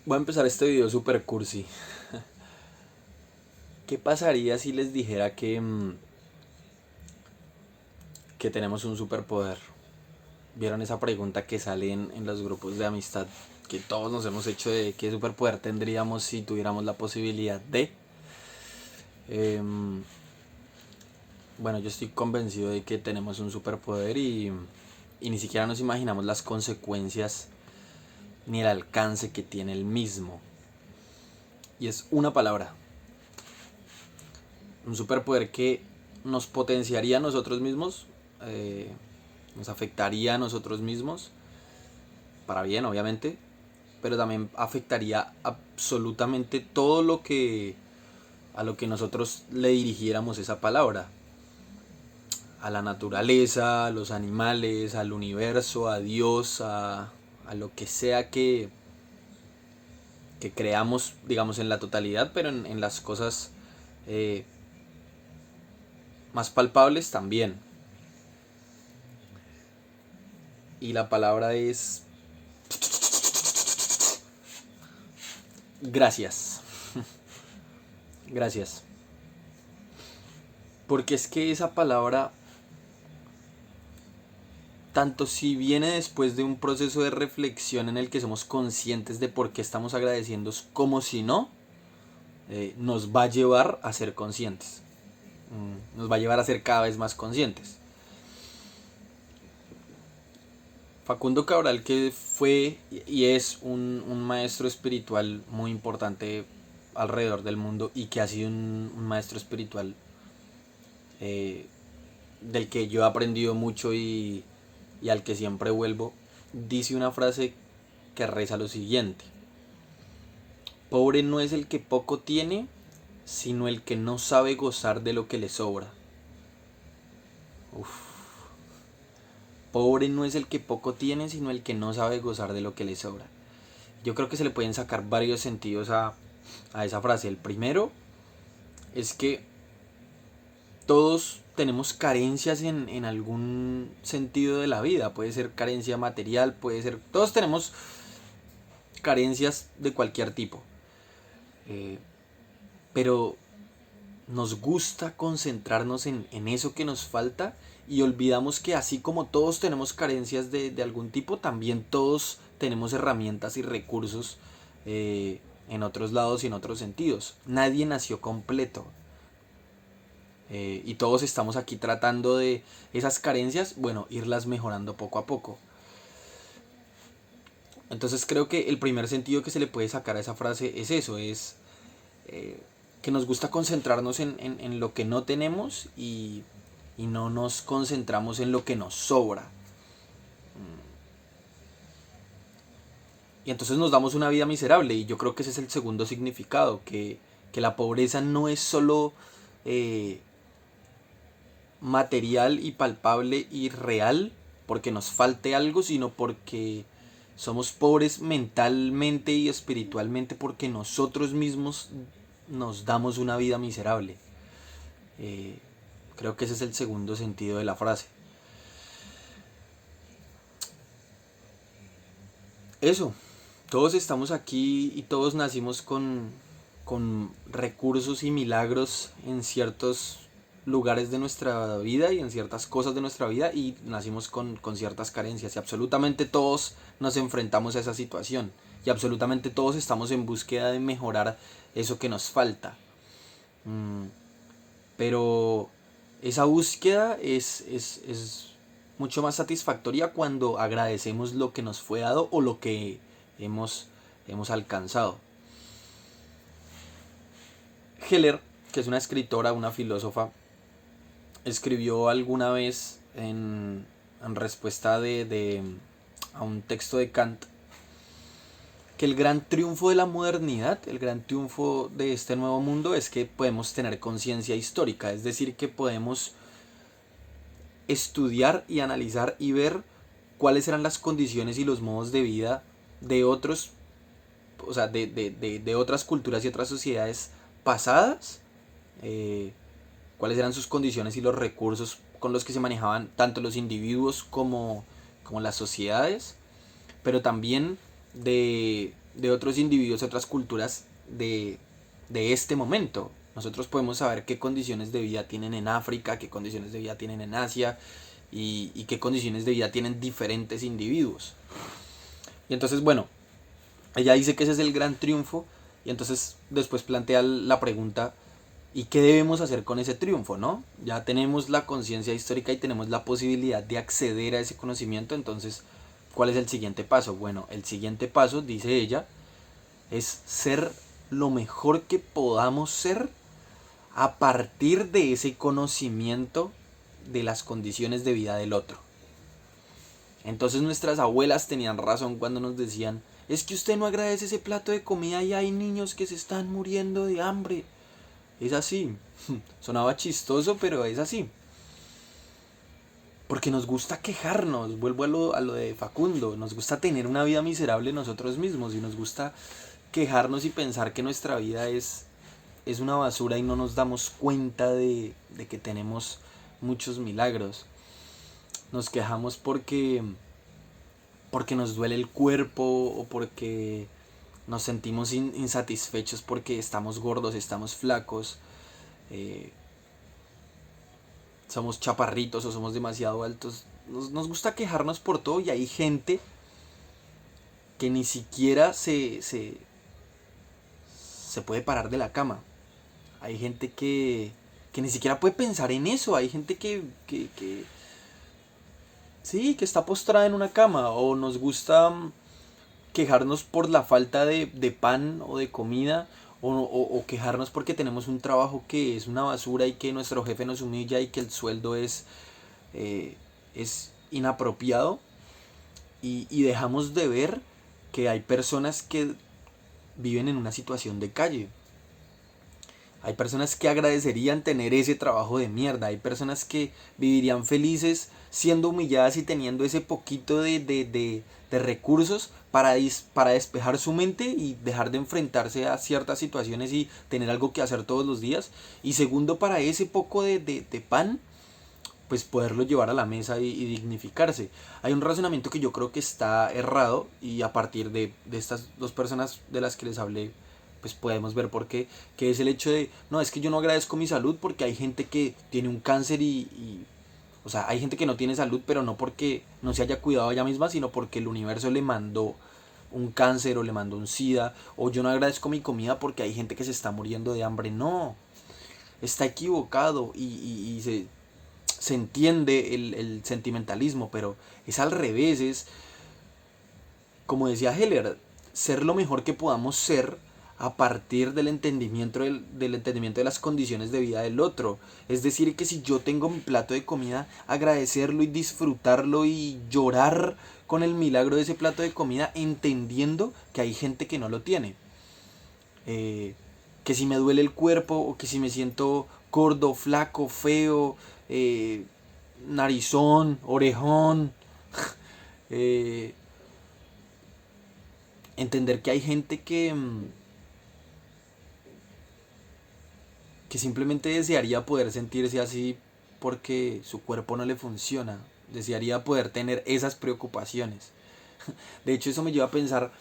Voy a empezar este video super cursi. ¿Qué pasaría si les dijera que tenemos un superpoder? ¿Vieron esa pregunta que sale en los grupos de amistad? Que todos nos hemos hecho de qué superpoder tendríamos si tuviéramos la posibilidad de... Em, bueno, yo estoy convencido de que tenemos un superpoder y ni siquiera nos imaginamos las consecuencias ni el alcance que tiene el mismo. Y es una palabra. Un superpoder que nos potenciaría a nosotros mismos, nos afectaría a nosotros mismos, para bien obviamente, pero también afectaría absolutamente todo lo que a lo que nosotros le dirigiéramos esa palabra. A la naturaleza, a los animales, al universo, a Dios, a lo que sea que creamos, digamos, en la totalidad, pero en las cosas eh, más palpables también. Y la palabra es gracias. Gracias. Porque es que esa palabra, tanto si viene después de un proceso de reflexión en el que somos conscientes de por qué estamos agradeciendo, como si no, nos va a llevar a ser conscientes. Nos va a llevar a ser cada vez más conscientes. Facundo Cabral, que fue y es un maestro espiritual muy importante alrededor del mundo y que ha sido un maestro espiritual del que yo he aprendido mucho y al que siempre vuelvo, dice una frase que reza lo siguiente: pobre no es el que poco tiene, sino el que no sabe gozar de lo que le sobra. Uf. Pobre no es el que poco tiene, sino el que no sabe gozar de lo que le sobra. Yo creo que se le pueden sacar varios sentidos a esa frase. El primero es que todos tenemos carencias en algún sentido de la vida. Puede ser carencia material, puede ser... Todos tenemos carencias de cualquier tipo. Pero nos gusta concentrarnos en eso que nos falta y olvidamos que así como todos tenemos carencias de algún tipo, también todos tenemos herramientas y recursos en otros lados y en otros sentidos. Nadie nació completo. Y todos estamos aquí tratando de esas carencias, bueno, irlas mejorando poco a poco. Entonces creo que el primer sentido que se le puede sacar a esa frase es eso, es que nos gusta concentrarnos en lo que no tenemos y no nos concentramos en lo que nos sobra. Y entonces nos damos una vida miserable y yo creo que ese es el segundo significado, que la pobreza no es solo material y palpable y real porque nos falte algo, sino porque somos pobres mentalmente y espiritualmente porque nosotros mismos nos damos una vida miserable. Eh, Creo que ese es el segundo sentido de la frase. Eso, todos estamos aquí y todos nacimos con recursos y milagros en ciertos lugares de nuestra vida y en ciertas cosas de nuestra vida y nacimos con ciertas carencias y absolutamente todos nos enfrentamos a esa situación y absolutamente todos estamos en búsqueda de mejorar eso que nos falta. Pero esa búsqueda es mucho más satisfactoria cuando agradecemos lo que nos fue dado o lo que hemos alcanzado. Heller, que es una escritora, una filósofa, escribió alguna vez en respuesta a un texto de Kant que el gran triunfo de la modernidad, el gran triunfo de este nuevo mundo es que podemos tener conciencia histórica, es decir, que podemos estudiar y analizar y ver cuáles eran las condiciones y los modos de vida de otros, o sea, de otras culturas y otras sociedades pasadas, cuáles eran sus condiciones y los recursos con los que se manejaban tanto los individuos como las sociedades, pero también de otros individuos, otras culturas de este momento. Nosotros podemos saber qué condiciones de vida tienen en África, qué condiciones de vida tienen en Asia y qué condiciones de vida tienen diferentes individuos. Y entonces, bueno, ella dice que ese es el gran triunfo y entonces después plantea la pregunta, ¿y qué debemos hacer con ese triunfo, no? Ya tenemos la conciencia histórica y tenemos la posibilidad de acceder a ese conocimiento, entonces, ¿cuál es el siguiente paso? Bueno, el siguiente paso, dice ella, es ser lo mejor que podamos ser a partir de ese conocimiento de las condiciones de vida del otro. Entonces nuestras abuelas tenían razón cuando nos decían, es que usted no agradece ese plato de comida y hay niños que se están muriendo de hambre. Es así. Sonaba chistoso, pero es así. Porque nos gusta quejarnos, vuelvo a lo de Facundo, nos gusta tener una vida miserable nosotros mismos y nos gusta quejarnos y pensar que nuestra vida es una basura y no nos damos cuenta de que tenemos muchos milagros. Nos quejamos porque nos duele el cuerpo o porque nos sentimos insatisfechos porque estamos gordos, estamos flacos, somos chaparritos o somos demasiado altos. Nos gusta quejarnos por todo y hay gente que ni siquiera se puede parar de la cama. Hay gente que ni siquiera puede pensar en eso. Hay gente que sí, que está postrada en una cama. O nos gusta quejarnos por la falta de pan o de comida. O quejarnos porque tenemos un trabajo que es una basura y que nuestro jefe nos humilla y que el sueldo es inapropiado. Y dejamos de ver que hay personas que viven en una situación de calle. Hay personas que agradecerían tener ese trabajo de mierda. Hay personas que vivirían felices siendo humilladas y teniendo ese poquito de recursos para despejar su mente y dejar de enfrentarse a ciertas situaciones y tener algo que hacer todos los días. Y segundo, para ese poco de pan, pues poderlo llevar a la mesa y dignificarse. Hay un razonamiento que yo creo que está errado y a partir de estas dos personas de las que les hablé, pues podemos ver por qué, que es el hecho de, no, es que yo no agradezco mi salud porque hay gente que tiene un cáncer o sea, hay gente que no tiene salud, pero no porque no se haya cuidado ella misma, sino porque el universo le mandó un cáncer o le mandó un SIDA, o yo no agradezco mi comida porque hay gente que se está muriendo de hambre. No, está equivocado y se entiende el sentimentalismo, pero es al revés, es, como decía Heller, ser lo mejor que podamos ser a partir del entendimiento de las condiciones de vida del otro. Es decir, que si yo tengo mi plato de comida, agradecerlo y disfrutarlo y llorar con el milagro de ese plato de comida, entendiendo que hay gente que no lo tiene. Que si me duele el cuerpo o que si me siento gordo, flaco, feo, narizón, orejón, entender que hay gente que simplemente desearía poder sentirse así porque su cuerpo no le funciona, desearía poder tener esas preocupaciones. De hecho, eso me lleva a pensar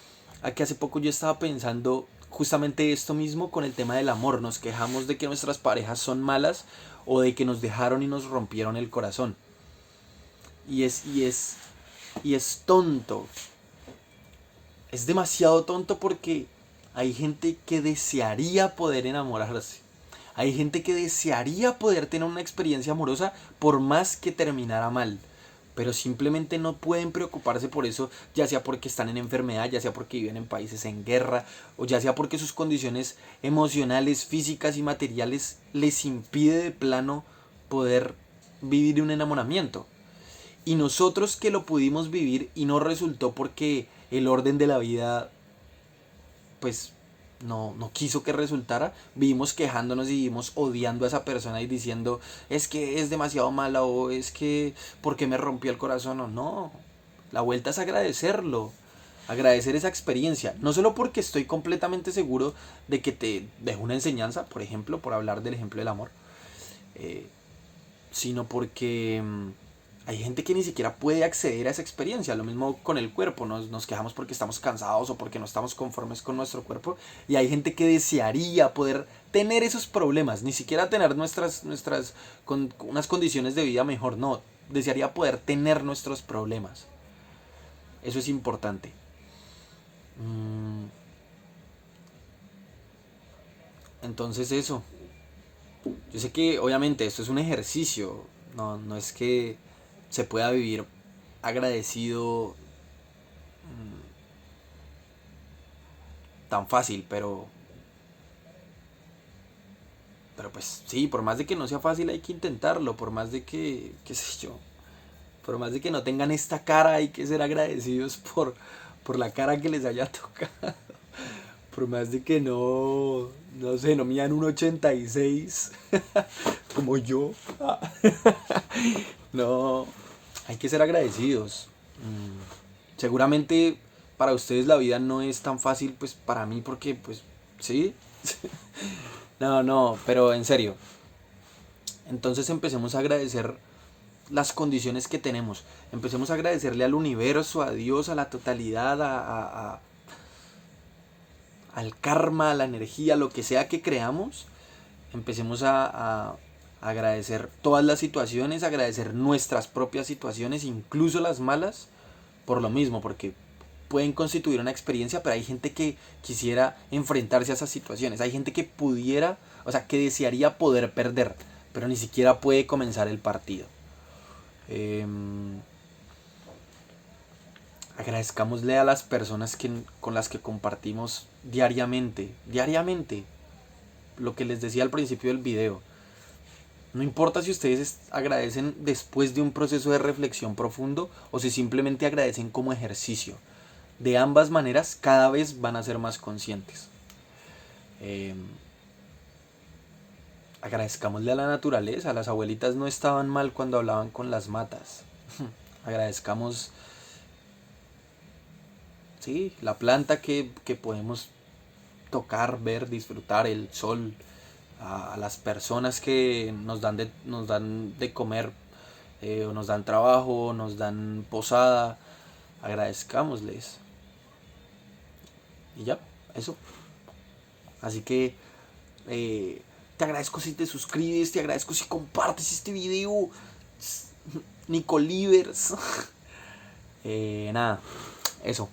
a que hace poco yo estaba pensando justamente esto mismo con el tema del amor. Nos quejamos de que nuestras parejas son malas o de que nos dejaron y nos rompieron el corazón. Y es tonto. Es demasiado tonto porque hay gente que desearía poder enamorarse. Hay gente que desearía poder tener una experiencia amorosa por más que terminara mal. Pero simplemente no pueden preocuparse por eso, ya sea porque están en enfermedad, ya sea porque viven en países en guerra, o ya sea porque sus condiciones emocionales, físicas y materiales les impide de plano poder vivir un enamoramiento. Y nosotros que lo pudimos vivir y no resultó porque el orden de la vida pues no quiso que resultara, vivimos quejándonos y vivimos odiando a esa persona y diciendo es que es demasiado mala o es que porque me rompió el corazón o no. La vuelta es agradecerlo, agradecer esa experiencia, no solo porque estoy completamente seguro de que te dejo una enseñanza, por ejemplo, por hablar del ejemplo del amor, sino porque Hay gente que ni siquiera puede acceder a esa experiencia. Lo mismo con el cuerpo. Nos quejamos porque estamos cansados o porque no estamos conformes con nuestro cuerpo. Y hay gente que desearía poder tener esos problemas. Ni siquiera tener con unas condiciones de vida mejor. No. Desearía poder tener nuestros problemas. Eso es importante. Entonces eso. Yo sé que obviamente esto es un ejercicio. No es que se pueda vivir agradecido tan fácil, pero pues sí, por más de que no sea fácil hay que intentarlo, por más de que, qué sé yo, por más de que no tengan esta cara hay que ser agradecidos por la cara que les haya tocado, por más de que no sé, no midan 1,86 como yo, no, hay que ser agradecidos. Seguramente para ustedes la vida no es tan fácil, pues para mí, porque, pues, sí. No, pero en serio. Entonces empecemos a agradecer las condiciones que tenemos. Empecemos a agradecerle al universo, a Dios, a la totalidad, al karma, a la energía, lo que sea que creamos. Empecemos a agradecer todas las situaciones, agradecer nuestras propias situaciones, incluso las malas, por lo mismo, porque pueden constituir una experiencia, pero hay gente que quisiera enfrentarse a esas situaciones. Hay gente que pudiera, o sea, que desearía poder perder, pero ni siquiera puede comenzar el partido. Agradezcámosle a las personas con las que compartimos diariamente, lo que les decía al principio del video. No importa si ustedes agradecen después de un proceso de reflexión profundo o si simplemente agradecen como ejercicio. De ambas maneras, cada vez van a ser más conscientes. Agradezcámosle a la naturaleza. Las abuelitas no estaban mal cuando hablaban con las matas. Agradezcamos, sí, la planta que podemos tocar, ver, disfrutar, el sol, a las personas que nos dan de comer, o nos dan trabajo, nos dan posada. Agradezcámosles. Y ya, eso. Así que te agradezco si te suscribes, te agradezco si compartes este video. Nicolivers. Nada, eso.